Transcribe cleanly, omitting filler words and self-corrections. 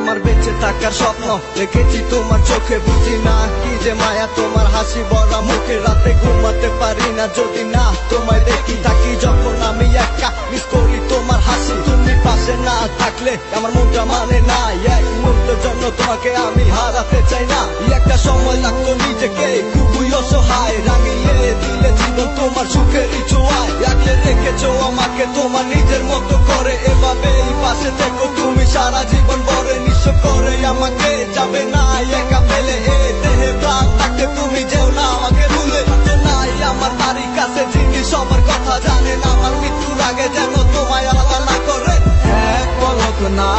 আমার বেঁচে থাকার স্বপ্ন দেখেছি তোমার চোখে, বুঝি না কি যে মায়া তোমার হাসি ভরা মুখে। রাতে ঘুমাতে পারি না যদি না তোমায় দেখি, থাকি যখন আমি একা মিস করি তোমার হাসি। তুমি পাশে না থাকলে আমার মনটা মানে না, এক মুহূর্তের জন্য তোমাকে আমি হারাতে চাই না। একটা সময় লাগতো নিজেকে খুবই অসহায়, রাঙিয়ে দিলে জীবন তোমার সুখেরই ছোঁয়ায়। আগলে রেখেছো আমাকে তোমার নিজের মতো করে, এভাবেই পাশে থেকো তুমি সারা জীবন ভরে। নিঃস্ব করে আমাকে যাবে না একা ফেলে, এ দেহে প্রাণ থাকতে তুমি যেও না আমাকে ভুলে। নাই আমার বাড়ির কাছে যিনি সবার কথা জানেন, আমার মৃত্যুর আগে যেন তোমায় আলাদা না করে। এক পলক না